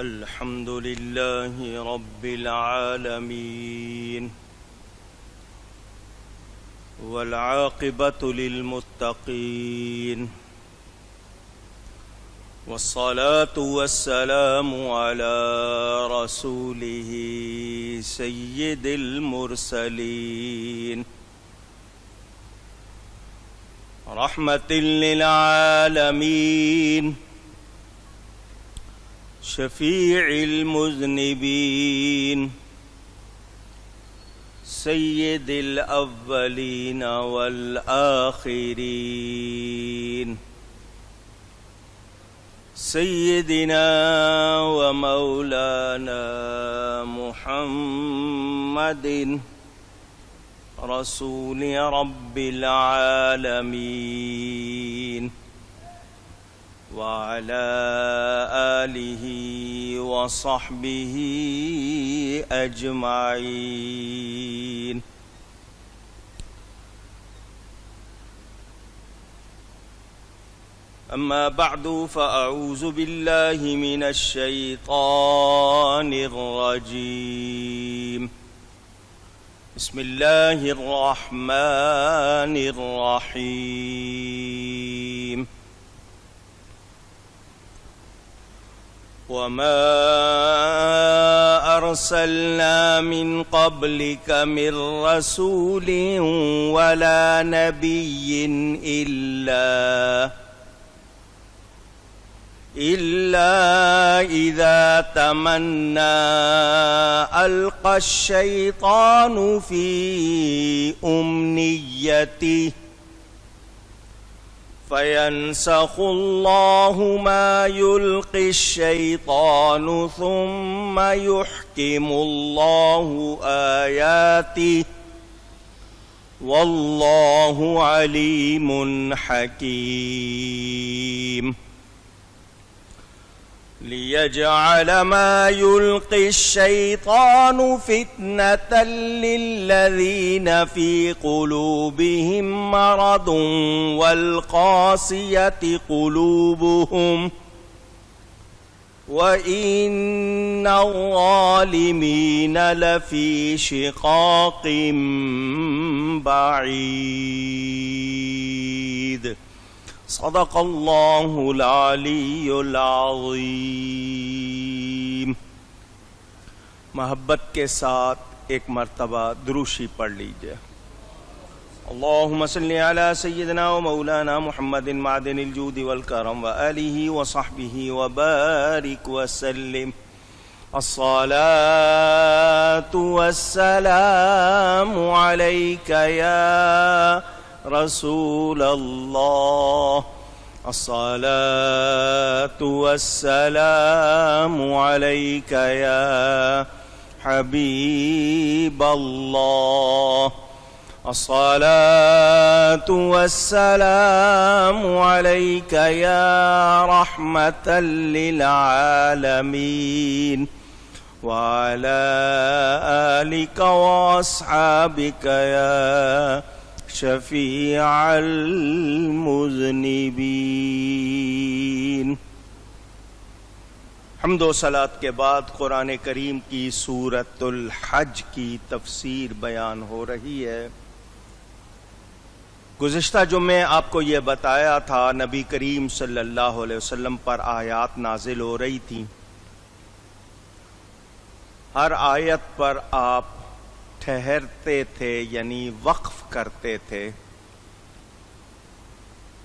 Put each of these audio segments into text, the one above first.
الحمد لله رب العالمين والعاقبة للمتقين والصلاة والسلام على رسوله سيد المرسلين رحمة للعالمين شفيع المذنبين سيد الأولين والآخرين سيدنا ومولانا محمد رسول رب العالمين وعلى آله وصحبه أجمعين. أما بعد فأعوذ بالله من الشيطان الرجيم. بسم الله الرحمن الرحيم. وما أرسلنا من قبلك من رسول ولا نبي إلا إذا تمنى ألقى الشيطان في أمنيته فينسخ الله ما يلقي الشيطان ثم يحكم الله آياته والله عليم حكيم. ليجعل ما يلقي الشيطان فتنة للذين في قلوبهم مرض والقاسية قلوبهم وإن الظالمين لفي شقاق بعيد. صدق الله العلی العظیم. محبت کے ساتھ ایک مرتبہ دروشی پڑھ لیجئے. اللہم صلی علی سیدنا و مولانا محمد معدن الجود والکرم وآلہ وصحبہ وبارک وسلم. الصلاة والسلام علیک یا رسول اللہ. الصلاة والسلام علیک یا حبیب اللہ. الصلاة والسلام علیک یا رحمة للعالمین وعلى آلک واصحابک یا شفیع المذنبین. حمد و صلاۃ کے بعد قرآن کریم کی سورۃ الحج کی تفسیر بیان ہو رہی ہے. گزشتہ جمعے آپ کو یہ بتایا تھا نبی کریم صلی اللہ علیہ وسلم پر آیات نازل ہو رہی تھیں. ہر آیت پر آپ ٹھہرتے تھے یعنی وقف کرتے تھے.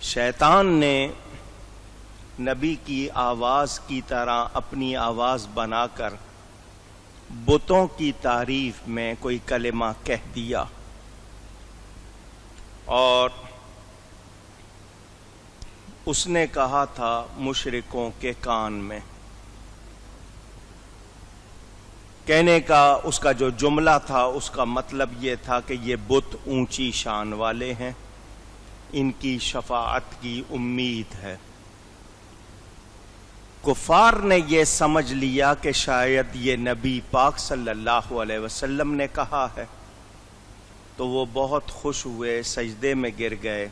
شیطان نے نبی کی آواز کی طرح اپنی آواز بنا کر بتوں کی تعریف میں کوئی کلمہ کہہ دیا اور اس نے کہا تھا مشرکوں کے کان میں. کہنے کا اس کا جو جملہ تھا اس کا مطلب یہ تھا کہ یہ بت اونچی شان والے ہیں، ان کی شفاعت کی امید ہے. کفار نے یہ سمجھ لیا کہ شاید یہ نبی پاک صلی اللہ علیہ وسلم نے کہا ہے، تو وہ بہت خوش ہوئے، سجدے میں گر گئے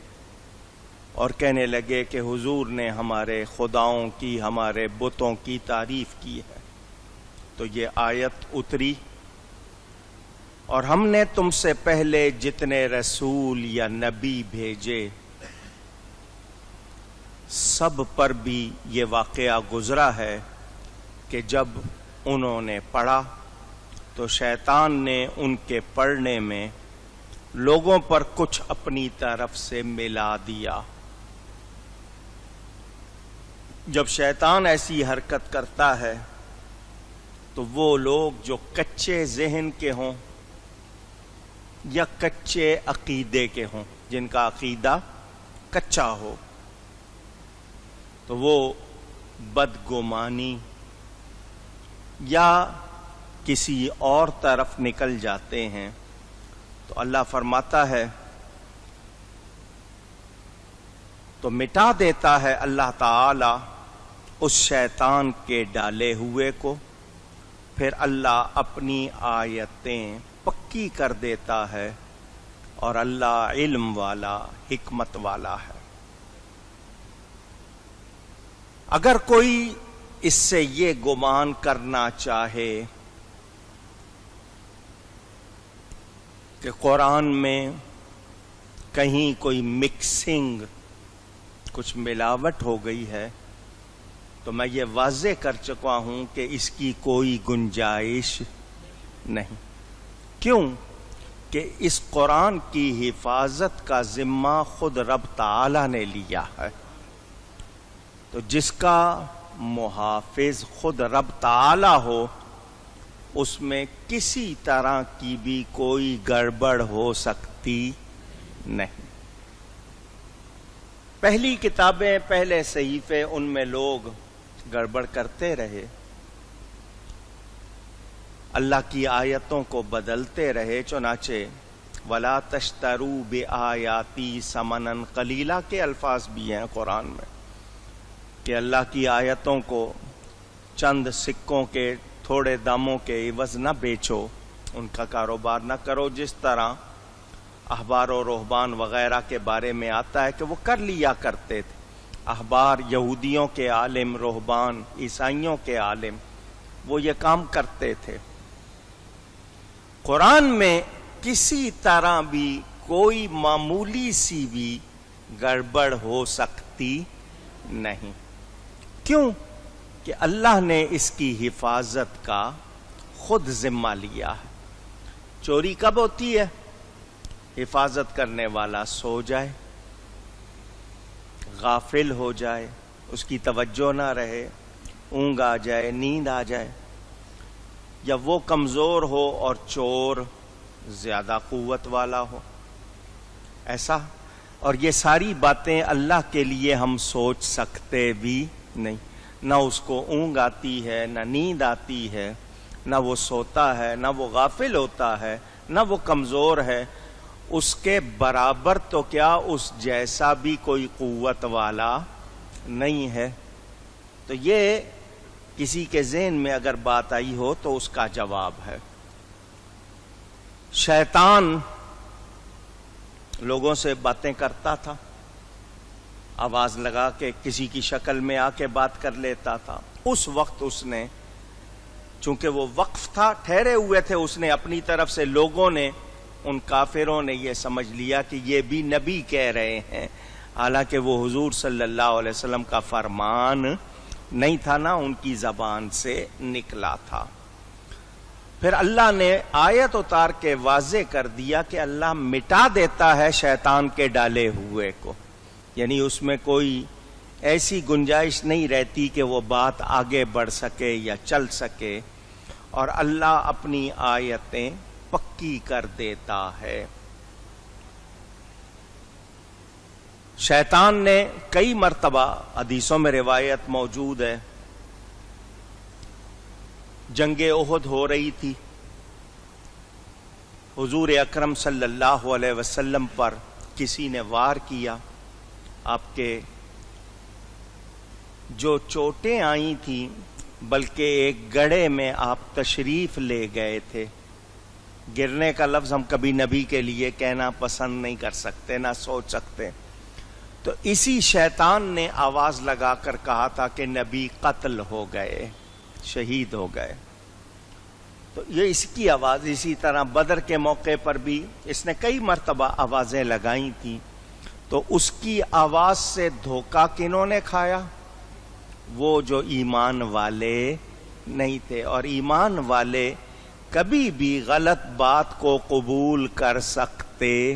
اور کہنے لگے کہ حضور نے ہمارے خداؤں کی، ہمارے بتوں کی تعریف کی ہے. تو یہ آیت اتری، اور ہم نے تم سے پہلے جتنے رسول یا نبی بھیجے سب پر بھی یہ واقعہ گزرا ہے کہ جب انہوں نے پڑھا تو شیطان نے ان کے پڑھنے میں لوگوں پر کچھ اپنی طرف سے ملا دیا۔ جب شیطان ایسی حرکت کرتا ہے تو وہ لوگ جو کچے ذہن کے ہوں یا کچے عقیدے کے ہوں، جن کا عقیدہ کچا ہو، تو وہ بدگمانی یا کسی اور طرف نکل جاتے ہیں۔ تو اللہ فرماتا ہے تو مٹا دیتا ہے اللہ تعالی اس شیطان کے ڈالے ہوئے کو، پھر اللہ اپنی آیتیں پکی کر دیتا ہے، اور اللہ علم والا حکمت والا ہے۔ اگر کوئی اس سے یہ گمان کرنا چاہے کہ قرآن میں کہیں کوئی مکسنگ، کچھ ملاوٹ ہو گئی ہے، تو میں یہ واضح کر چکا ہوں کہ اس کی کوئی گنجائش نہیں۔ کیوں کہ اس قرآن کی حفاظت کا ذمہ خود رب تعالی نے لیا ہے، تو جس کا محافظ خود رب تعالی ہو اس میں کسی طرح کی بھی کوئی گڑبڑ ہو سکتی نہیں۔ پہلی کتابیں، پہلے صحیفے، ان میں لوگ گڑبڑ کرتے رہے، اللہ کی آیتوں کو بدلتے رہے، چنانچہ وَلَا تَشْتَرُوا بِآيَاتِي ثَمَنًا قَلِيلًا کے الفاظ بھی ہیں قرآن میں، کہ اللہ کی آیتوں کو چند سکوں کے تھوڑے داموں کے عوض نہ بیچو، ان کا کاروبار نہ کرو، جس طرح احبار و رہبان وغیرہ کے بارے میں آتا ہے کہ وہ کر لیا کرتے تھے۔ احبار یہودیوں کے عالم، رہبان عیسائیوں کے عالم، وہ یہ کام کرتے تھے۔ قرآن میں کسی طرح بھی کوئی معمولی سی بھی گڑبڑ ہو سکتی نہیں۔ کیوں کہ اللہ نے اس کی حفاظت کا خود ذمہ لیا ہے۔ چوری کب ہوتی ہے؟ حفاظت کرنے والا سو جائے، غافل ہو جائے، اس کی توجہ نہ رہے، اونگ آ جائے، نیند آ جائے، یا وہ کمزور ہو اور چور زیادہ قوت والا ہو، ایسا۔ اور یہ ساری باتیں اللہ کے لیے ہم سوچ سکتے بھی نہیں۔ نہ اس کو اونگ آتی ہے، نہ نیند آتی ہے، نہ وہ سوتا ہے، نہ وہ غافل ہوتا ہے، نہ وہ کمزور ہے، اس کے برابر تو کیا اس جیسا بھی کوئی قوت والا نہیں ہے۔ تو یہ کسی کے ذہن میں اگر بات آئی ہو تو اس کا جواب ہے۔ شیطان لوگوں سے باتیں کرتا تھا، آواز لگا کے کسی کی شکل میں آ کے بات کر لیتا تھا۔ اس وقت اس نے، چونکہ وہ وقف تھا، ٹھہرے ہوئے تھے، اس نے اپنی طرف سے، لوگوں نے، ان کافروں نے یہ سمجھ لیا کہ یہ بھی نبی کہہ رہے ہیں، حالانکہ وہ حضور صلی اللہ علیہ وسلم کا فرمان نہیں تھا، نہ ان کی زبان سے نکلا تھا۔ پھر اللہ نے آیت اتار کے واضح کر دیا کہ اللہ مٹا دیتا ہے شیطان کے ڈالے ہوئے کو، یعنی اس میں کوئی ایسی گنجائش نہیں رہتی کہ وہ بات آگے بڑھ سکے یا چل سکے، اور اللہ اپنی آیتیں پکی کر دیتا ہے۔ شیطان نے کئی مرتبہ، حدیثوں میں روایت موجود ہے، جنگ احد ہو رہی تھی، حضور اکرم صلی اللہ علیہ وسلم پر کسی نے وار کیا، آپ کے جو چوٹیں آئی تھیں، بلکہ ایک گڑھے میں آپ تشریف لے گئے تھے۔ گرنے کا لفظ ہم کبھی نبی کے لیے کہنا پسند نہیں کر سکتے، نہ سوچ سکتے، تو اسی شیطان نے آواز لگا کر کہا تھا کہ نبی قتل ہو گئے، شہید ہو گئے۔ تو یہ اس کی آواز. اسی طرح بدر کے موقع پر بھی اس نے کئی مرتبہ آوازیں لگائی تھیں. تو اس کی آواز سے دھوکہ کنہوں نے کھایا؟ وہ جو ایمان والے نہیں تھے. اور ایمان والے کبھی بھی غلط بات کو قبول کر سکتے.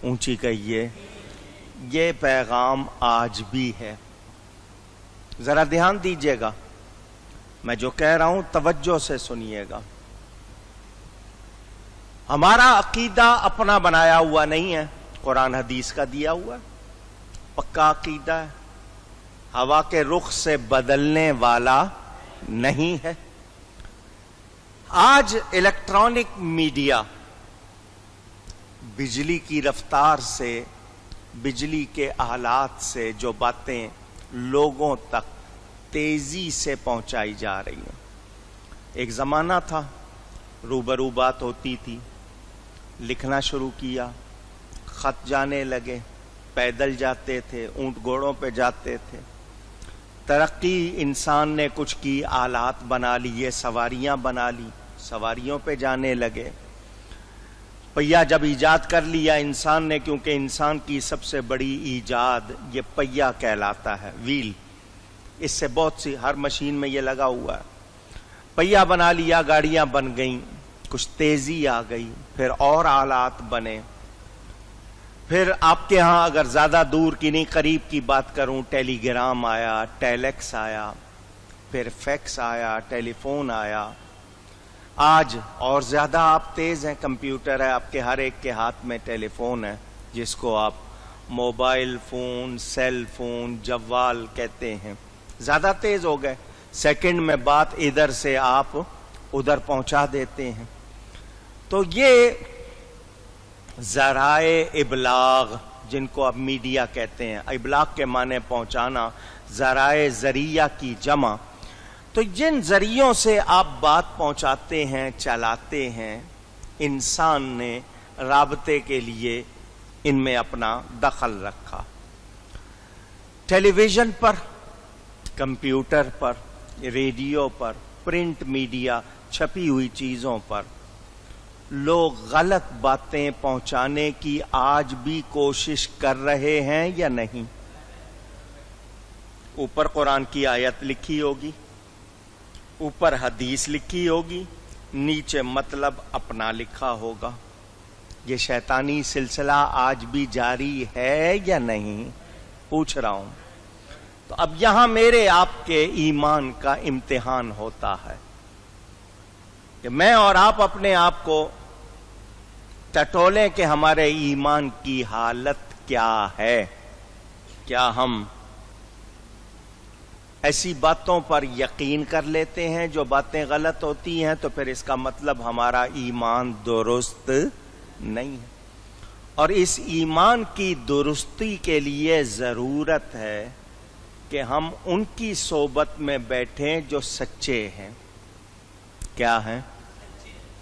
اونچی کہیے. یہ پیغام آج بھی ہے. ذرا دھیان دیجئے گا، میں جو کہہ رہا ہوں توجہ سے سنیے گا. ہمارا عقیدہ اپنا بنایا ہوا نہیں ہے، قرآن حدیث کا دیا ہوا ہے، پکا عقیدہ ہے، ہوا کے رخ سے بدلنے والا نہیں ہے. آج الیکٹرانک میڈیا بجلی کی رفتار سے، بجلی کے آلات سے جو باتیں لوگوں تک تیزی سے پہنچائی جا رہی ہیں. ایک زمانہ تھا روبرو بات ہوتی تھی، لکھنا شروع کیا، خط جانے لگے، پیدل جاتے تھے، اونٹ گھوڑوں پہ جاتے تھے. ترقی انسان نے کچھ کی، آلات بنا لیے، سواریاں بنا لی، سواریوں پہ جانے لگے. پہیا جب ایجاد کر لیا انسان نے، کیونکہ انسان کی سب سے بڑی ایجاد یہ پہیا کہلاتا ہے، ویل. اس سے بہت سی ہر مشین میں یہ لگا ہوا ہے. پہیا بنا لیا، گاڑیاں بن گئیں، کچھ تیزی آ گئی، پھر اور آلات بنے. پھر آپ کے ہاں اگر زیادہ دور کی نہیں قریب کی بات کروں، ٹیلی گرام آیا، ٹیلیکس آیا، پھر فیکس آیا، ٹیلی فون آیا. آج اور زیادہ آپ تیز ہیں، کمپیوٹر ہے آپ کے ہر ایک کے ہاتھ میں، ٹیلی فون ہے جس کو آپ موبائل فون، سیل فون، جوال کہتے ہیں. زیادہ تیز ہو گئے، سیکنڈ میں بات ادھر سے آپ ادھر پہنچا دیتے ہیں. تو یہ ذرائع ابلاغ جن کو اب میڈیا کہتے ہیں، ابلاغ کے معنی پہنچانا، ذرائع ذریعہ کی جمع. تو جن ذریعوں سے آپ بات پہنچاتے ہیں، چلاتے ہیں، انسان نے رابطے کے لیے ان میں اپنا دخل رکھا. ٹیلی ویژن پر، کمپیوٹر پر، ریڈیو پر، پرنٹ میڈیا، چھپی ہوئی چیزوں پر لوگ غلط باتیں پہنچانے کی آج بھی کوشش کر رہے ہیں یا نہیں؟ اوپر قرآن کی آیت لکھی ہوگی، اوپر حدیث لکھی ہوگی، نیچے مطلب اپنا لکھا ہوگا. یہ شیطانی سلسلہ آج بھی جاری ہے یا نہیں؟ پوچھ رہا ہوں. تو اب یہاں میرے آپ کے ایمان کا امتحان ہوتا ہے کہ میں اور آپ اپنے آپ کو ٹٹولیں کہ ہمارے ایمان کی حالت کیا ہے. کیا ہم ایسی باتوں پر یقین کر لیتے ہیں جو باتیں غلط ہوتی ہیں، تو پھر اس کا مطلب ہمارا ایمان درست نہیں ہے. اور اس ایمان کی درستی کے لیے ضرورت ہے کہ ہم ان کی صحبت میں بیٹھیں جو سچے ہیں. کیا ہیں؟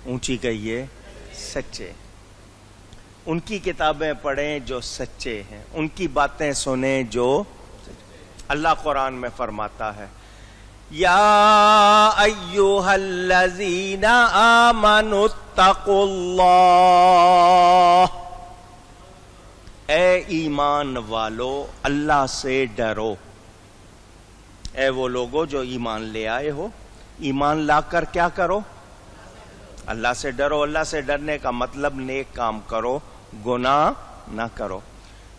اونچی کہیے، سچے. ان کی کتابیں پڑھیں جو سچے ہیں، ان کی باتیں سنیں جو اللہ قرآن میں فرماتا ہے، یا ایھا الذین آمنوا اتقوا اللہ، اے ایمان والو اللہ سے ڈرو. اے وہ لوگو جو ایمان لے آئے ہو، ایمان لا کر کیا کرو؟ اللہ سے ڈرو. اللہ سے ڈرنے کا مطلب نیک کام کرو، گناہ نہ کرو.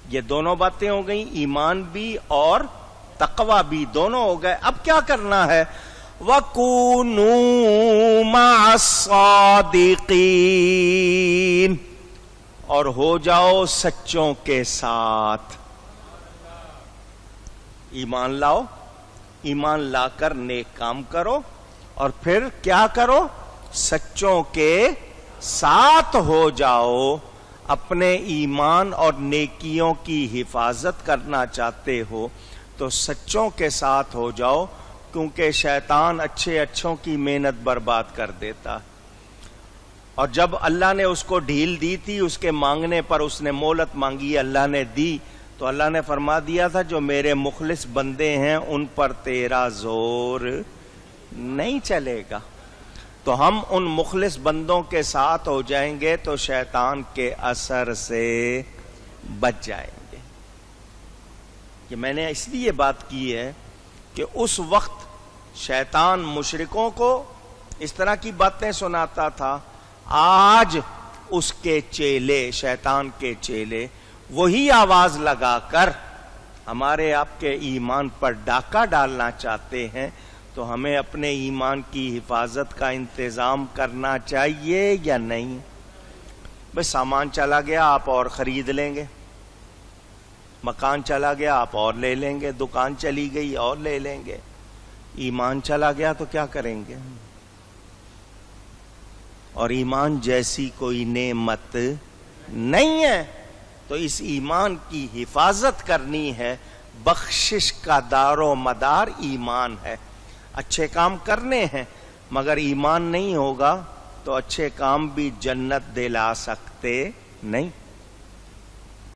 یہ دونوں باتیں ہو گئیں، ایمان بھی اور تقوی بھی دونوں ہو گئے. اب کیا کرنا ہے؟ وَكُونُوا مَعَ الصَّادِقِينَ، اور ہو جاؤ سچوں کے ساتھ. ایمان لاؤ، ایمان لا کر نیک کام کرو، اور پھر کیا کرو؟ سچوں کے ساتھ ہو جاؤ. اپنے ایمان اور نیکیوں کی حفاظت کرنا چاہتے ہو تو سچوں کے ساتھ ہو جاؤ، کیونکہ شیطان اچھے اچھوں کی محنت برباد کر دیتا. اور جب اللہ نے اس کو ڈھیل دی تھی، اس کے مانگنے پر اس نے مہلت مانگی، اللہ نے دی، تو اللہ نے فرما دیا تھا جو میرے مخلص بندے ہیں ان پر تیرا زور نہیں چلے گا. تو تو ہم ان مخلص بندوں کے ساتھ ہو جائیں گے تو شیطان کے اثر سے بچ جائیں گے. کہ میں نے اس لیے بات کی ہے کہ اس وقت شیطان مشرکوں کو اس طرح کی باتیں سناتا تھا. آج اس کے چیلے، شیطان کے چیلے، وہی آواز لگا کر ہمارے آپ کے ایمان پر ڈاکہ ڈالنا چاہتے ہیں. تو ہمیں اپنے ایمان کی حفاظت کا انتظام کرنا چاہیے یا نہیں؟ بس سامان چلا گیا آپ اور خرید لیں گے، مکان چلا گیا آپ اور لے لیں گے، دکان چلی گئی اور لے لیں گے. ایمان چلا گیا تو کیا کریں گے؟ اور ایمان جیسی کوئی نعمت نہیں ہے. تو اس ایمان کی حفاظت کرنی ہے. بخشش کا دار و مدار ایمان ہے. اچھے کام کرنے ہیں، مگر ایمان نہیں ہوگا تو اچھے کام بھی جنت دلا سکتے نہیں.